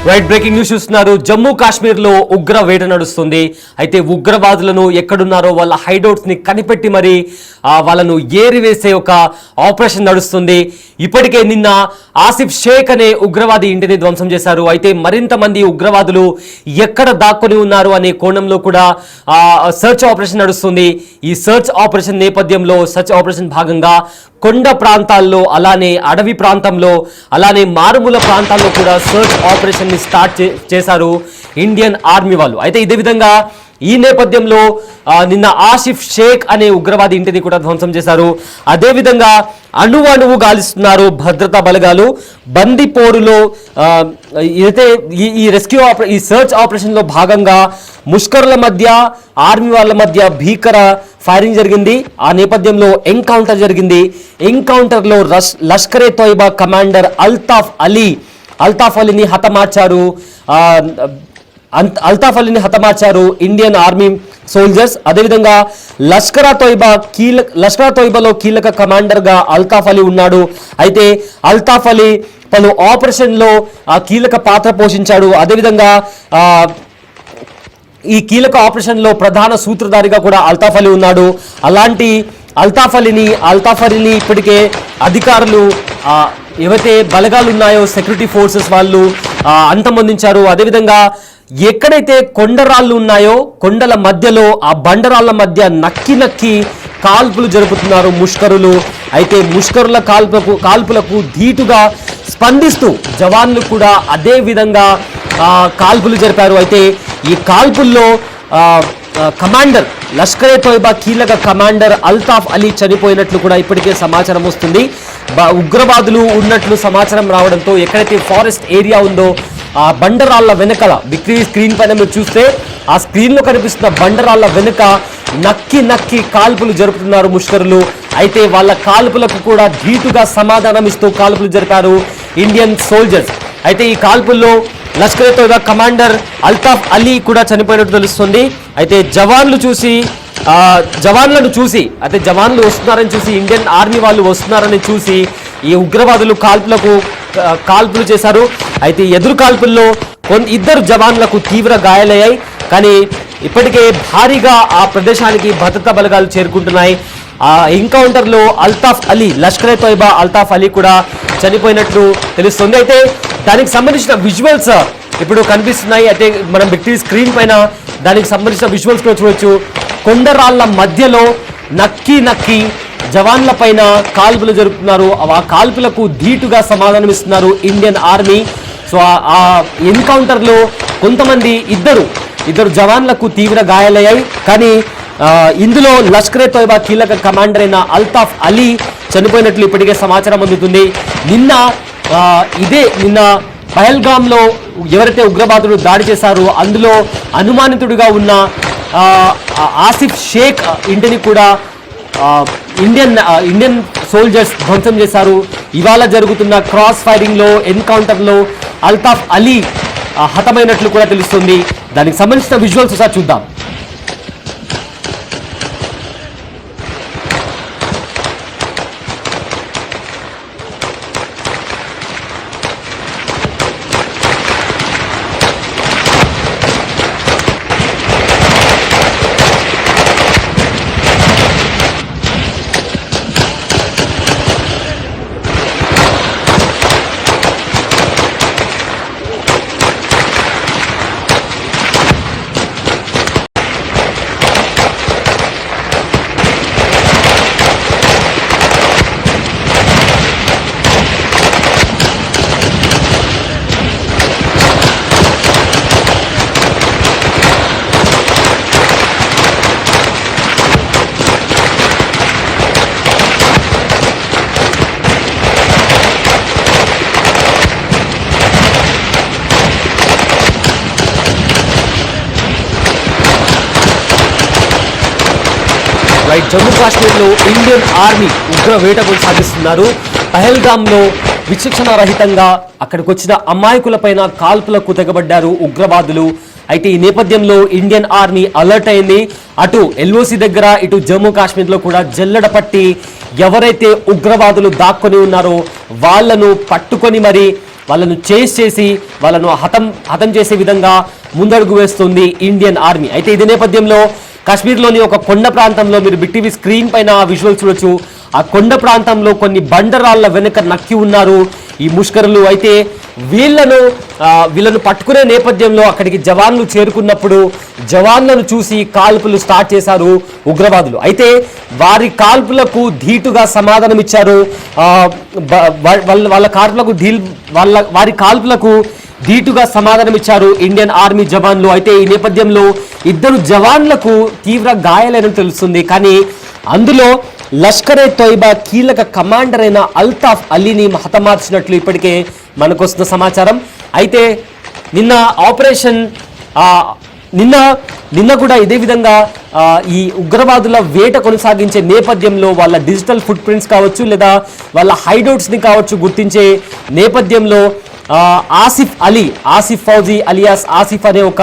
Right breaking news చూస్తున్నారు. జమ్మూ కాశ్మీర్ లో ఉగ్ర వేట నడుస్తుంది. అయితే ఉగ్రవాదులను ఎక్కడున్నారో వాళ్ళ హైడౌట్స్ ని కనిపెట్టి మరి వాళ్ళను ఏరివేసే ఒక ఆపరేషన్ నడుస్తుంది. ఇప్పటికే నిన్న ఆసిఫ్ షేక్ అనే ఉగ్రవాది ఇంటిని ధ్వంసం చేశారు. అయితే మరింత మంది ఉగ్రవాదులు ఎక్కడ దాక్కుని ఉన్నారు అనే కోణంలో కూడా సర్చ్ ఆపరేషన్ నడుస్తుంది. ఈ సర్చ్ ఆపరేషన్ నేపథ్యంలో సర్చ్ ఆపరేషన్ భాగంగా కొండ ప్రాంతాల్లో, అలానే అడవి ప్రాంతంలో, అలానే మారుమూల ప్రాంతాల్లో కూడా సర్చ్ ఆపరేషన్ ని స్టార్ట్ చేశారు ఇండియన్ ఆర్మీ వాళ్ళు. అయితే ఇదే విధంగా ఈ నేపథ్యంలో నిన్న ఆసిఫ్ షేక్ అనే ఉగ్రవాది ఇంటిని కూడా ధ్వంసం చేశారు. అదేవిధంగా అణువు గాలిస్తున్నారు భద్రతా బలగాలు. బందిపోరులో అయితే ఈ రెస్క్యూ ఈ సర్చ్ ఆపరేషన్ లో భాగంగా ముష్కరుల మధ్య, ఆర్మీ వాళ్ళ మధ్య భీకర ఫైరింగ్ జరిగింది. ఆ నేపథ్యంలో ఎన్కౌంటర్ జరిగింది. ఎన్కౌంటర్ లో లష్కరే తోయిబా కమాండర్ అల్తాఫ్ అలీని హతమార్చారు ఇండియన్ ఆర్మీ సోల్జర్స్. అదేవిధంగా లష్కరా తోయిబాలో కీలక కమాండర్ గా అల్తాఫ్ అలీ ఉన్నాడు. అయితే అల్తాఫ్ అలీ పలు ఆపరేషన్ లో కీలక పాత్ర పోషించాడు. అదేవిధంగా ఈ కీలక ఆపరేషన్ లో ప్రధాన సూత్రధారిగా కూడా అల్తాఫ్ అలీ ఉన్నాడు. అలాంటి అల్తాఫ్ అలీని ఇప్పటికే అధికారులు ఏవైతే బలగాలు ఉన్నాయో సెక్యూరిటీ ఫోర్సెస్ వాళ్ళు అంతమొందించారు. అదేవిధంగా ఎక్కడైతే కొండరాళ్ళు ఉన్నాయో కొండల మధ్యలో ఆ బండరాళ్ళ మధ్య నక్కి కాల్పులు జరుపుతున్నారు ముష్కరులు. అయితే ముష్కరుల కాల్పులకు ధీటుగా స్పందిస్తూ జవాన్లు కూడా అదే విధంగా కాల్పులు జరిపారు. అయితే ఈ కాల్పుల్లో కమాండర్ లష్కరే తోయిబా కీలక కమాండర్ అల్తాఫ్ అలీ చనిపోయినట్లు కూడా ఇప్పటికే సమాచారం వస్తుంది. ఉగ్రవాదులు ఉన్నట్లు సమాచారం రావడంతో ఎక్కడైతే ఫారెస్ట్ ఏరియా ఉందో ఆ బండరాళ్ళ వెనకాల స్క్రీన్ పైన మీరు చూస్తే ఆ స్క్రీన్ లో కనిపిస్తున్న బండరాళ్ళ వెనుక నక్కి కాల్పులు జరుపుతున్నారు ముష్కరులు. అయితే వాళ్ళ కాల్పులకు కూడా ధీటుగా సమాధానం ఇస్తూ కాల్పులు జరిపారు ఇండియన్ సోల్జర్స్. అయితే ఈ కాల్పుల్లో లష్కరే తోయిబా కమాండర్ అల్తాఫ్ అలీ కూడా చనిపోయినట్టు తెలుస్తుంది. అయితే జవాన్లను చూసి అయితే జవాన్లు వస్తున్నారని చూసి ఇండియన్ ఆర్మీ వాళ్ళు వస్తున్నారని చూసి ఈ ఉగ్రవాదులు కాల్పులు చేశారు. అయితే ఎదురు కాల్పుల్లో ఇద్దరు జవాన్లకు తీవ్ర గాయాలయ్యాయి. కానీ ఇప్పటికే భారీగా ఆ ప్రదేశానికి భద్రతా బలగాలు చేరుకుంటున్నాయి. ఆ ఎన్కౌంటర్ లో లష్కరే తోయిబా అల్తాఫ్ అలీ కూడా చనిపోయినట్లు తెలుస్తుంది. అయితే దానికి సంబంధించిన విజువల్స్ ఇప్పుడు కనిపిస్తున్నాయి. అయితే మనం వ్యక్తి స్క్రీన్ పైన దానికి సంబంధించిన విజువల్స్ కూడా చూడొచ్చు. కొండరాళ్ల మధ్యలో నక్కి జవాన్ల పైన కాల్పులు జరుపుతున్నారు. ఆ కాల్పులకు ధీటుగా సమాధానం ఇస్తున్నారు ఇండియన్ ఆర్మీ. సో ఆ ఎన్కౌంటర్ లో కొంతమంది ఇద్దరు జవాన్లకు తీవ్ర గాయాలయ్యాయి. కానీ ఇందులో లష్కరే తోయిబా కీలక కమాండర్ అయిన అల్తాఫ్ అలీ చనిపోయినట్లు ఇప్పటికే సమాచారం అందుతుంది. నిన్న పహల్గామ్ లో ఎవరైతే ఉగ్రవాదులు దాడి చేశారో అందులో అనుమానితుడిగా ఉన్న ఆసిఫ్ షేక్ ఇంటిని కూడా ఇండియన్ సోల్జర్స్ ధ్వంసం చేశారు. ఇవాళ జరుగుతున్న క్రాస్ ఫైరింగ్ లో ఎన్కౌంటర్ లో అల్తాఫ్ అలీ హతమైనట్లు కూడా తెలుస్తుంది. దానికి సంబంధించిన విజువల్స్ ఒకసారి చూద్దాం. జమ్మూ కాశ్మీర్లో ఇండియన్ ఆర్మీ ఉగ్ర వేట కొనసాగిస్తున్నారు. పహల్గామ్లో విచక్షణ రహితంగా అక్కడికి వచ్చిన అమాయకులపైన కాల్పులకు తెగబడ్డారు ఉగ్రవాదులు. అయితే ఈ నేపథ్యంలో ఇండియన్ ఆర్మీ అలర్ట్ అయింది. అటు ఎల్ఓసి దగ్గర ఇటు జమ్మూ కాశ్మీర్లో కూడా జల్లెడ పట్టి ఎవరైతే ఉగ్రవాదులు దాక్కుని ఉన్నారో వాళ్లను పట్టుకొని మరి వాళ్ళను చేస్ చేసి వాళ్ళను హతం చేసే విధంగా ముందడుగు వేస్తుంది ఇండియన్ ఆర్మీ. అయితే ఇదే నేపథ్యంలో కాశ్మీర్లోని ఒక కొండ ప్రాంతంలో మీరు బిగ్ స్క్రీన్ పైన విజువల్ చూడొచ్చు. ఆ కొండ ప్రాంతంలో కొన్ని బండరాళ్ళ వెనుక నక్కి ఉన్నారు ఈ ముష్కరులు. అయితే వీళ్ళను పట్టుకునే నేపథ్యంలో అక్కడికి జవాన్లు చేరుకున్నప్పుడు జవాన్లను చూసి కాల్పులు స్టార్ట్ చేశారు ఉగ్రవాదులు. అయితే వారి కాల్పులకు ధీటుగా సమాధానం ఇచ్చారు. వారి కాల్పులకు ధీటుగా సమాధానం ఇచ్చారు ఇండియన్ ఆర్మీ జవాన్లు. అయితే ఈ నేపథ్యంలో 2 జవాన్లకు తీవ్ర గాయాలని తెలుస్తుంది. కానీ అందులో లష్కరే తోయిబా కీలక కమాండర్ అయిన అల్తాఫ్ అలీని హతమార్చినట్లు ఇప్పటికే మనకు వస్తున్న సమాచారం. అయితే నిన్న ఆపరేషన్ నిన్న కూడా ఇదే విధంగా ఈ ఉగ్రవాదుల వేట కొనసాగించే నేపథ్యంలో వాళ్ళ డిజిటల్ ఫుట్ ప్రింట్స్ కావచ్చు లేదా వాళ్ళ హైడౌట్స్ని కావచ్చు గుర్తించే నేపథ్యంలో ఆసిఫ్ ఫౌజీ అలియాస్ ఆసిఫ్ అనే ఒక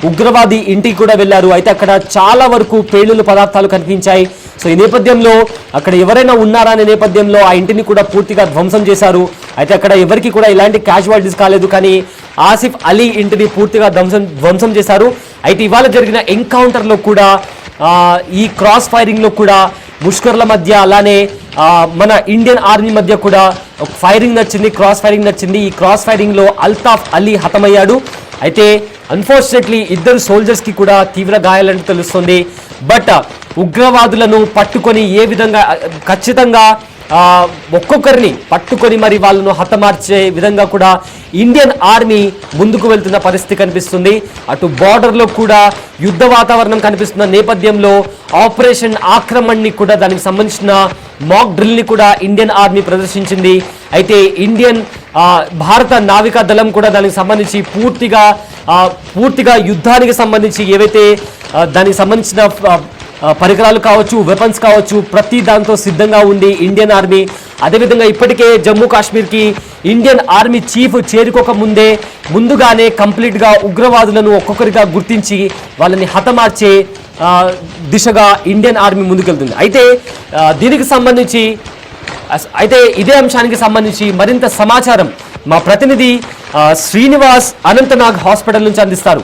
ఉగ్రవాది ఇంటికి కూడా వెళ్ళారు. అయితే అక్కడ చాలా వరకు పేలుడు పదార్థాలు కనిపించాయి. సో ఈ నేపథ్యంలో అక్కడ ఎవరైనా ఉన్నారా అనే నేపథ్యంలో ఆ ఇంటిని కూడా పూర్తిగా ధ్వంసం చేశారు. అయితే అక్కడ ఎవరికి కూడా ఇలాంటి క్యాజువాలిటీస్ కాలేదు, కానీ ఆసిఫ్ అలీ ఇంటిని పూర్తిగా ధ్వంసం చేశారు. అయితే ఇవాళ జరిగిన ఎన్కౌంటర్లో కూడా ఈ క్రాస్ ఫైరింగ్లో కూడా ముష్కర్ల మధ్య అలానే మన ఇండియన్ ఆర్మీ మధ్య కూడా క్రాస్ ఫైరింగ్ నచ్చింది. ఈ క్రాస్ ఫైరింగ్లో అల్తాఫ్ అలీ హతమయ్యాడు. అయితే అన్ఫార్చునేట్లీ 2 సోల్జర్స్కి కూడా తీవ్ర గాయాలని తెలుస్తుంది. బట్ ఉగ్రవాదులను పట్టుకొని ఏ విధంగా ఖచ్చితంగా ఒక్కొక్కరిని పట్టుకొని మరి వాళ్ళను హతమార్చే విధంగా కూడా ఇండియన్ ఆర్మీ ముందుకు వెళ్తున్న పరిస్థితి కనిపిస్తుంది. అటు బార్డర్లో కూడా యుద్ధ వాతావరణం కనిపిస్తున్న నేపథ్యంలో ఆపరేషన్ ఆక్రమణని కూడా దానికి సంబంధించిన మాక్ డ్రిల్ని కూడా ఇండియన్ ఆర్మీ ప్రదర్శించింది. అయితే భారత నావికా దళం కూడా దానికి సంబంధించి పూర్తిగా యుద్ధానికి సంబంధించి ఏవైతే దానికి సంబంధించిన పరికరాలు కావచ్చు, వెపన్స్ కావచ్చు, ప్రతి దాంతో సిద్ధంగా ఉంది ఇండియన్ ఆర్మీ. అదేవిధంగా ఇప్పటికే జమ్మూ కాశ్మీర్కి ఇండియన్ ఆర్మీ చీఫ్ చేరుకోక ముందుగానే కంప్లీట్గా ఉగ్రవాదులను ఒక్కొక్కరిగా గుర్తించి వాళ్ళని హతమార్చే దిశగా ఇండియన్ ఆర్మీ ముందుకెళ్తుంది. అయితే దీనికి సంబంధించి ఇదే అంశానికి సంబంధించి మరింత సమాచారం మా ప్రతినిధి శ్రీనివాస్ అనంతనాగ్ హాస్పిటల్ నుంచి అందిస్తారు.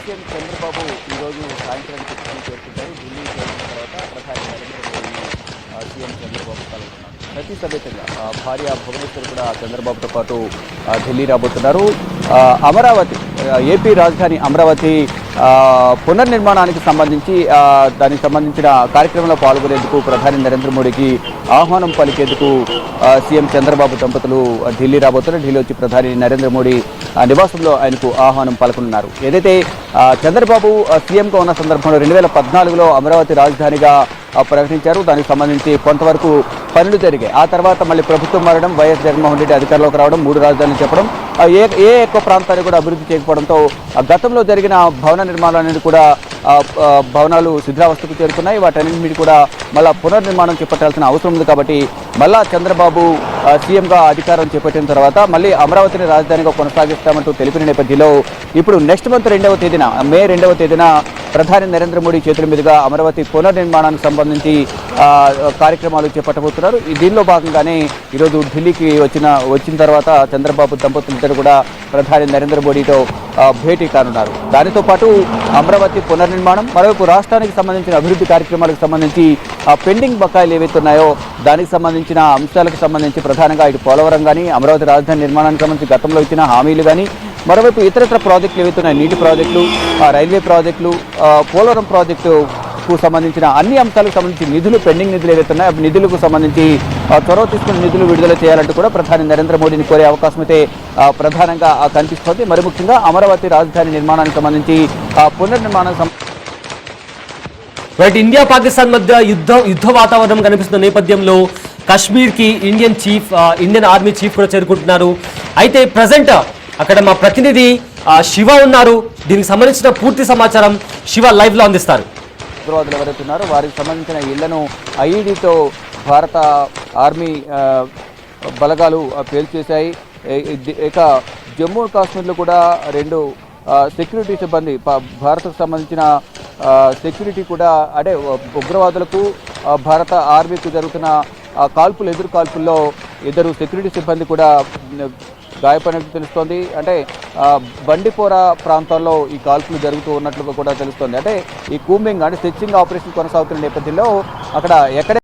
చంద్రబాబు ఈరోజు సాయంత్రం చేరుకుంటారు. ఢిల్లీ చేరుకున్న తర్వాత ప్రధాని నరేంద్ర మోదీ సీఎం చంద్రబాబు కలుగుతున్నారు. ప్రతి సమేతంగా భార్య భువనేశ్వర్ కూడా చంద్రబాబుతో పాటు ఢిల్లీ రాబోతున్నారు. అమరావతి ఏపీ రాజధాని అమరావతి పునర్నిర్మాణానికి సంబంధించి దానికి సంబంధించిన కార్యక్రమంలో పాల్గొనేందుకు ప్రధాని నరేంద్ర మోడీకి ఆహ్వానం పలికేందుకు సీఎం చంద్రబాబు దంపతులు ఢిల్లీ రాబోతున్నారు. ఢిల్లీ వచ్చి ప్రధాని నరేంద్ర మోడీ నివాసంలో ఆయనకు ఆహ్వానం పలుకనున్నారు. ఏదైతే చంద్రబాబు సీఎంగా ఉన్న సందర్భంలో 2014లో అమరావతి రాజధానిగా ప్రకటించారు. దానికి సంబంధించి కొంతవరకు పనులు జరిగాయి. ఆ తర్వాత మళ్ళీ ప్రభుత్వం మారడం, వైఎస్ జగన్మోహన్ రెడ్డి అధికారంలోకి రావడం, 3 రాజధానులు చెప్పడం, ఏ ఎక్కువ ప్రాంతాన్ని కూడా అభివృద్ధి చేయకపోవడంతో గతంలో జరిగిన భవన నిర్మాణాన్ని కూడా భవనాలు శిథిలావస్థకు చేరుకున్నాయి. వాటన్నింటినీ కూడా మళ్ళా పునర్నిర్మాణం చేపట్టాల్సిన అవసరం ఉంది. కాబట్టి మళ్ళా చంద్రబాబు సీఎంగా అధికారం చేపట్టిన తర్వాత మళ్ళీ అమరావతిని రాజధానిగా కొనసాగిస్తామంటూ తెలిపిన నేపథ్యంలో ఇప్పుడు నెక్స్ట్ మంత్ మే 2వ తేదీన ప్రధాని నరేంద్ర మోడీ చేతుల మీదుగా అమరావతి పునర్నిర్మాణానికి సంబంధించి కార్యక్రమాలు చేపట్టబోతున్నారు. దీనిలో భాగంగానే ఈరోజు ఢిల్లీకి వచ్చిన తర్వాత చంద్రబాబు దంపతులిద్దరు కూడా ప్రధాని నరేంద్ర మోడీతో భేటీ కానున్నారు. దానితో పాటు అమరావతి పునర్నిర్మాణం, మరోవైపు రాష్ట్రానికి సంబంధించిన అభివృద్ధి కార్యక్రమాలకు సంబంధించి పెండింగ్ బకాయిలు ఏవైతే ఉన్నాయో దానికి సంబంధించిన అంశాలకు సంబంధించి ప్రధానంగా ఇటు పోలవరం కానీ, అమరావతి రాజధాని నిర్మాణానికి సంబంధించి గతంలో ఇచ్చిన హామీలు కానీ, మరోవైపు ఇతరత్ర ప్రాజెక్టులు ఏవైతే ఉన్నాయి, నీటి ప్రాజెక్టులు, రైల్వే ప్రాజెక్టులు, పోలవరం ప్రాజెక్టుకు సంబంధించిన అన్ని అంశాలకు సంబంధించి పెండింగ్ నిధులు ఏవైతే ఉన్నాయో ఆ నిధులకు సంబంధించి చొరవ తీసుకుని నిధులు విడుదల చేయాలంటూ కూడా ప్రధాని నరేంద్ర మోడీని కోరే అవకాశం అయితే ప్రధానంగా కనిపిస్తోంది. మరి ముఖ్యంగా అమరావతి రాజధాని నిర్మాణానికి సంబంధించి పునర్నిర్మాణం ఇండియా పాకిస్తాన్ మధ్య యుద్ధ వాతావరణం కనిపిస్తున్న నేపథ్యంలో కాశ్మీర్కి ఇండియన్ ఆర్మీ చీఫ్ కూడా చేరుకుంటున్నారు. అయితే ప్రజెంట్ అక్కడ మా ప్రతినిధి శివ ఉన్నారు. దీనికి సంబంధించిన పూర్తి సమాచారం శివ లైవ్ లో అందిస్తారు. ఉగ్రవాదులు ఎవరైతే ఉన్నారో వారికి సంబంధించిన ఇళ్లను ఐఈడీతో భారత ఆర్మీ బలగాలు పేల్చేశాయి. ఇక జమ్మూ కాశ్మీర్లో కూడా 2 సెక్యూరిటీ సిబ్బంది భారత్కు సంబంధించిన సెక్యూరిటీ కూడా ఉగ్రవాదులకు భారత ఆర్మీకి జరుగుతున్న ఎదురు కాల్పుల్లో ఇద్దరు సెక్యూరిటీ సిబ్బంది కూడా గాయపడినట్టు తెలుస్తోంది. అంటే బండిపోర ప్రాంతాల్లో ఈ కాల్పులు జరుగుతూ ఉన్నట్లుగా కూడా తెలుస్తోంది. అంటే ఈ కూంబింగ్ అంటే స్టిచ్చింగ్ ఆపరేషన్ కొనసాగుతున్న నేపథ్యంలో అక్కడ ఎక్కడ